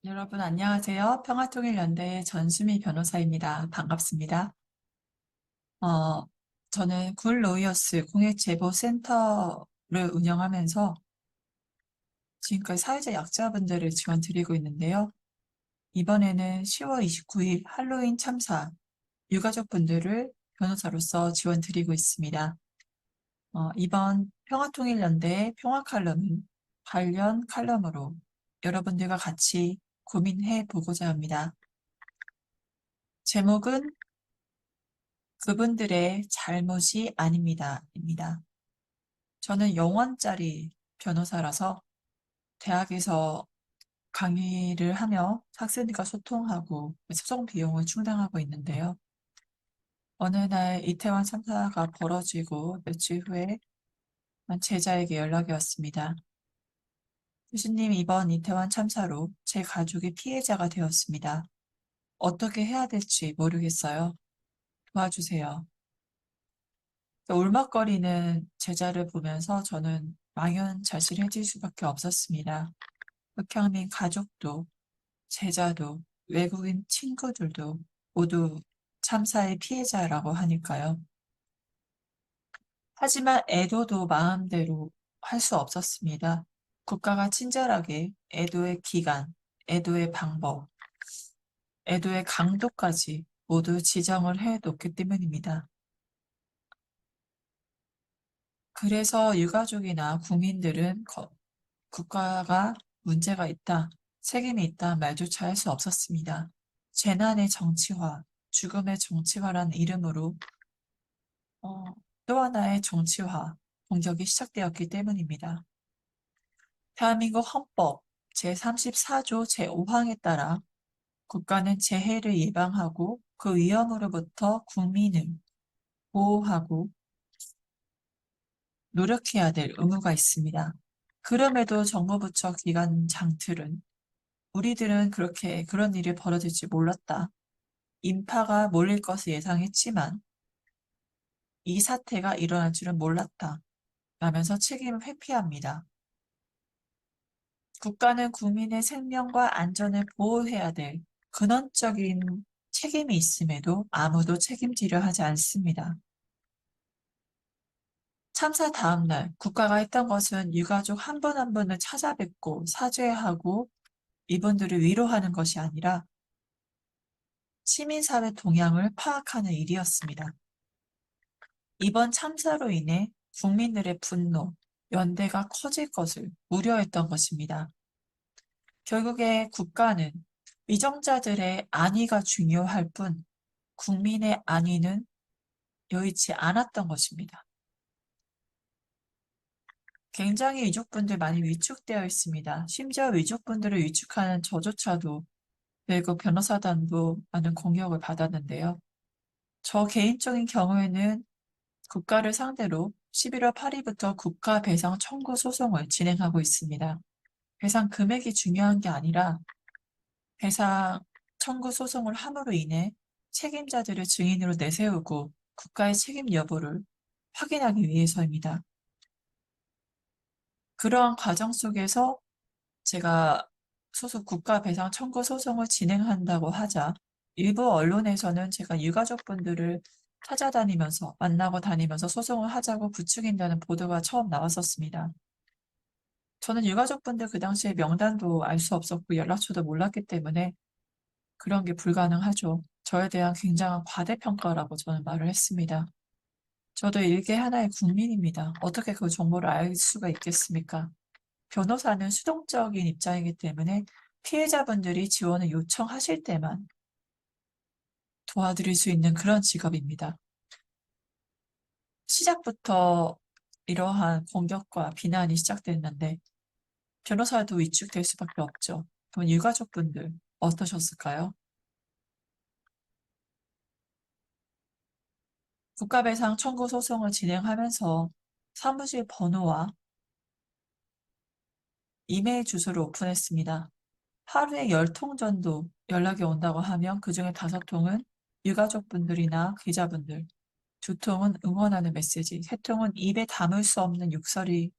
여러분 안녕하세요. 평화통일연대의 전수미 변호사입니다. 반갑습니다. 어, 저는 굴로이어스 공익제보센터를 운영하면서 지금까지 사회적 약자분들을 지원 드리고 있는데요. 이번에는 10월 29일 할로윈 참사 유가족분들을 변호사로서 지원 드리고 있습니다. 이번 평화통일연대의 평화 칼럼은 관련 칼럼으로 여러분들과 같이 고민해 보고자 합니다. 제목은 그분들의 잘못이 아닙니다.입니다. 저는 영원짜리 변호사라서 대학에서 강의를 하며 학생들과 소통하고 소송 비용을 충당하고 있는데요. 어느 날 이태원 참사가 벌어지고 며칠 후에 한 제자에게 연락이 왔습니다. 교수님, 이번 이태원 참사로 제 가족이 피해자가 되었습니다. 어떻게 해야 될지 모르겠어요. 도와주세요. 울먹거리는 제자를 보면서 저는 망연자실해질 수밖에 없었습니다. 흑형민 가족도, 제자도, 외국인 친구들도 모두 참사의 피해자라고 하니까요. 하지만 애도도 마음대로 할 수 없었습니다. 국가가 친절하게 애도의 기간, 애도의 방법, 애도의 강도까지 모두 지정을 해 놓기 때문입니다. 그래서 유가족이나 국민들은 국가가 문제가 있다, 책임이 있다 말조차 할 수 없었습니다. 재난의 정치화, 죽음의 정치화라는 이름으로 어, 또 하나의 정치화, 공격이 시작되었기 때문입니다. 대한민국 헌법 제34조 제5항에 따라 국가는 재해를 예방하고 그 위험으로부터 국민을 보호하고 노력해야 될 의무가 있습니다. 그럼에도 정부 부처 기관장들은 우리들은 그렇게 그런 일이 벌어질 줄 몰랐다. 인파가 몰릴 것을 예상했지만 이 사태가 일어날 줄은 몰랐다. 라면서 책임을 회피합니다. 국가는 국민의 생명과 안전을 보호해야 될 근원적인 책임이 있음에도 아무도 책임지려 하지 않습니다. 참사 다음 날 국가가 했던 것은 유가족 한 분 한 분을 찾아뵙고 사죄하고 이분들을 위로하는 것이 아니라 시민사회 동향을 파악하는 일이었습니다. 이번 참사로 인해 국민들의 분노, 연대가 커질 것을 우려했던 것입니다. 결국에 국가는 위정자들의 안위가 중요할 뿐 국민의 안위는 여의치 않았던 것입니다. 굉장히 유족분들 많이 위축되어 있습니다. 심지어 위족분들을 위축하는 저조차도 외국 변호사단도 많은 공격을 받았는데요. 저 개인적인 경우에는 국가를 상대로 11월 8일부터 국가 배상 청구 소송을 진행하고 있습니다. 배상 금액이 중요한 게 아니라 배상 청구 소송을 함으로 인해 책임자들을 증인으로 내세우고 국가의 책임 여부를 확인하기 위해서입니다. 그러한 과정 속에서 제가 소속 국가 배상 청구 소송을 진행한다고 하자 일부 언론에서는 제가 유가족분들을 찾아다니면서 만나고 다니면서 소송을 하자고 부추긴다는 보도가 처음 나왔었습니다. 저는 유가족분들 그 당시에 명단도 알 수 없었고 연락처도 몰랐기 때문에 그런 게 불가능하죠. 저에 대한 굉장한 과대평가라고 저는 말을 했습니다. 저도 일개 하나의 국민입니다. 어떻게 그 정보를 알 수가 있겠습니까? 변호사는 수동적인 입장이기 때문에 피해자분들이 지원을 요청하실 때만 도와드릴 수 있는 그런 직업입니다. 시작부터 이러한 공격과 비난이 시작됐는데 변호사도 위축될 수밖에 없죠. 그럼 유가족분들 어떠셨을까요? 국가배상 청구 소송을 진행하면서 사무실 번호와 이메일 주소를 오픈했습니다. 하루에 10통 정도 연락이 온다고 하면 그중에 5통은 유가족분들이나 기자분들, 2통은 응원하는 메시지, 3통은 입에 담을 수 없는 욕설이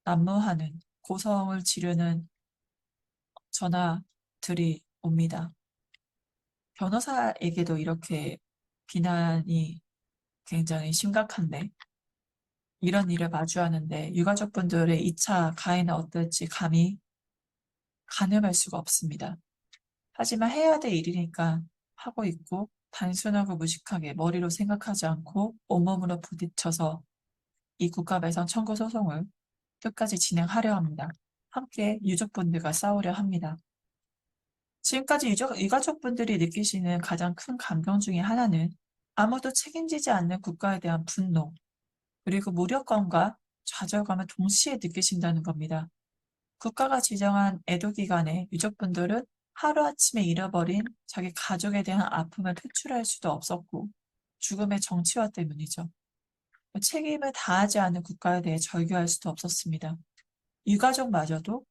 난무하는 고성을 지르는 전화 들이 옵니다. 변호사에게도 이렇게 비난이 굉장히 심각한데 이런 일을 마주하는데 유가족분들의 2차 가해는 어떨지 감히 가늠할 수가 없습니다. 하지만 해야 될 일이니까 하고 있고 단순하고 무식하게 머리로 생각하지 않고 온몸으로 부딪혀서 이 국가배상 청구 소송을 끝까지 진행하려 합니다. 함께 유족분들과 싸우려 합니다. 지금까지 유가족분들이 느끼시는 가장 큰 감정 중에 하나는 아무도 책임지지 않는 국가에 대한 분노, 그리고 무력감과 좌절감을 동시에 느끼신다는 겁니다. 국가가 지정한 애도 기간에 유족분들은 하루아침에 잃어버린 자기 가족에 대한 아픔을 표출할 수도 없었고 죽음의 정치화 때문이죠. 책임을 다하지 않은 국가에 대해 절규할 수도 없었습니다. 유가족마저도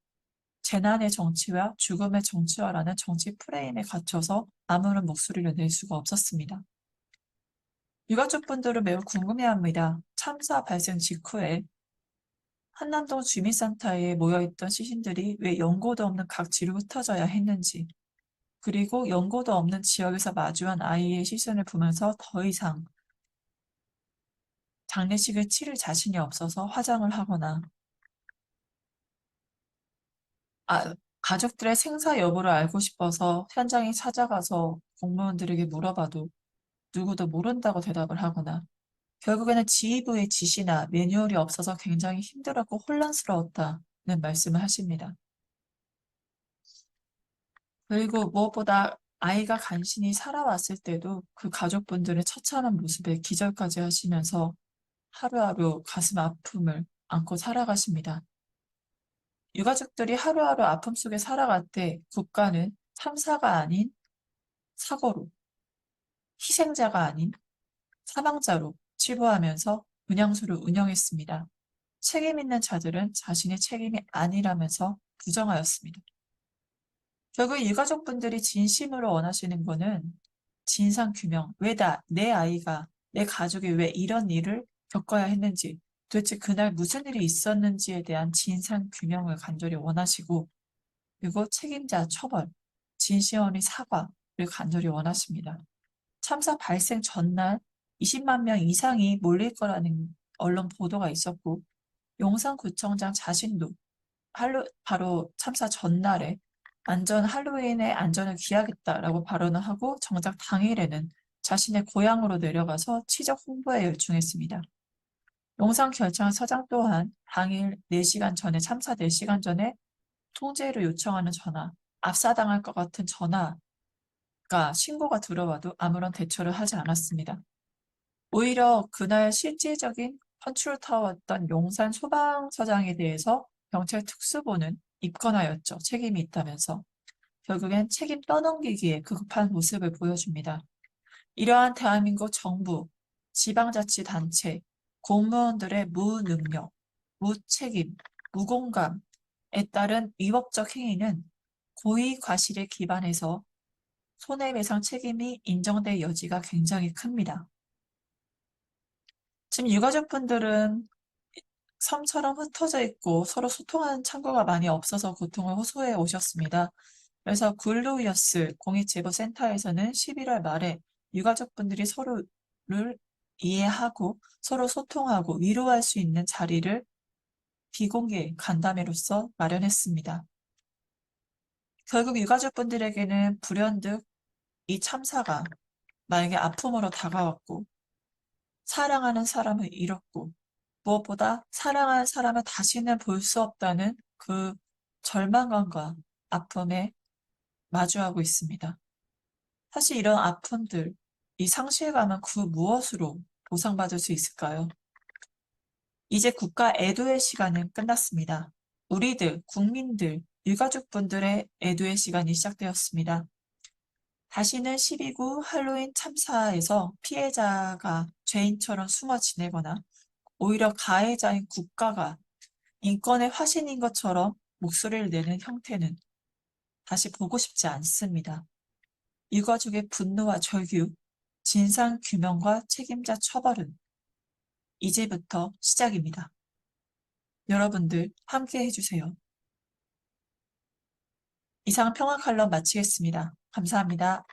재난의 정치와 죽음의 정치화라는 정치 프레임에 갇혀서 아무런 목소리를 낼 수가 없었습니다. 유가족분들은 매우 궁금해합니다. 참사 발생 직후에 한남동 주민센터에 모여있던 시신들이 왜 연고도 없는 각지로 흩어져야 했는지, 그리고 연고도 없는 지역에서 마주한 아이의 시선을 보면서 더 이상 장례식을 치를 자신이 없어서 화장을 하거나 가족들의 생사 여부를 알고 싶어서 현장에 찾아가서 공무원들에게 물어봐도 누구도 모른다고 대답을 하거나 결국에는 지휘부의 지시나 매뉴얼이 없어서 굉장히 힘들었고 혼란스러웠다는 말씀을 하십니다. 그리고 무엇보다 아이가 간신히 살아왔을 때도 그 가족분들의 처참한 모습에 기절까지 하시면서 하루하루 가슴 아픔을 안고 살아가십니다. 유가족들이 하루하루 아픔 속에 살아갈 때 국가는 참사가 아닌 사고로, 희생자가 아닌 사망자로 치부하면서 분향소를 운영했습니다. 책임 있는 자들은 자신의 책임이 아니라면서 부정하였습니다. 결국 유가족분들이 진심으로 원하시는 거는 진상규명, 내 아이가, 내 가족이 왜 이런 일을 겪어야 했는지, 도대체 그날 무슨 일이 있었는지에 대한 진상규명을 간절히 원하시고, 그리고 책임자 처벌, 진시황의 사과를 간절히 원하십니다. 참사 발생 전날 20만 명 이상이 몰릴 거라는 언론 보도가 있었고, 용산구청장 자신도 바로 참사 전날에 할로윈의 안전을 기하겠다라고 발언을 하고 정작 당일에는 자신의 고향으로 내려가서 치적 홍보에 열중했습니다. 용산경찰서장 또한 당일 4시간 전에 참사 4시간 전에 통제를 요청하는 전화, 압사당할 것 같은 전화가 신고가 들어와도 아무런 대처를 하지 않았습니다. 오히려 그날 실질적인 컨트롤타워였던 용산 소방서장에 대해서 경찰 특수본은 입건하였죠. 책임이 있다면서. 결국엔 책임 떠넘기기에 급급한 모습을 보여줍니다. 이러한 대한민국 정부, 지방자치단체, 공무원들의 무능력, 무책임, 무공감에 따른 위법적 행위는 고의 과실에 기반해서 손해배상 책임이 인정될 여지가 굉장히 큽니다. 지금 유가족분들은 섬처럼 흩어져 있고 서로 소통하는 창구가 많이 없어서 고통을 호소해 오셨습니다. 그래서 굴루이어스 공익제보센터에서는 11월 말에 유가족분들이 서로를 이해하고 서로 소통하고 위로할 수 있는 자리를 비공개 간담회로서 마련했습니다. 결국 유가족분들에게는 불현듯 이 참사가 나에게 아픔으로 다가왔고 사랑하는 사람을 잃었고 무엇보다 사랑하는 사람을 다시는 볼 수 없다는 그 절망감과 아픔에 마주하고 있습니다. 사실 이런 아픔들, 이 상실감은 그 무엇으로 보상받을 수 있을까요? 이제 국가 애도의 시간은 끝났습니다. 우리들, 국민들, 유가족분들의 애도의 시간이 시작되었습니다. 다시는 12구 할로윈 참사에서 피해자가 죄인처럼 숨어 지내거나 오히려 가해자인 국가가 인권의 화신인 것처럼 목소리를 내는 형태는 다시 보고 싶지 않습니다. 유가족의 분노와 절규, 진상규명과 책임자 처벌은 이제부터 시작입니다. 여러분들 함께 해주세요. 이상 평화 칼럼 마치겠습니다. 감사합니다.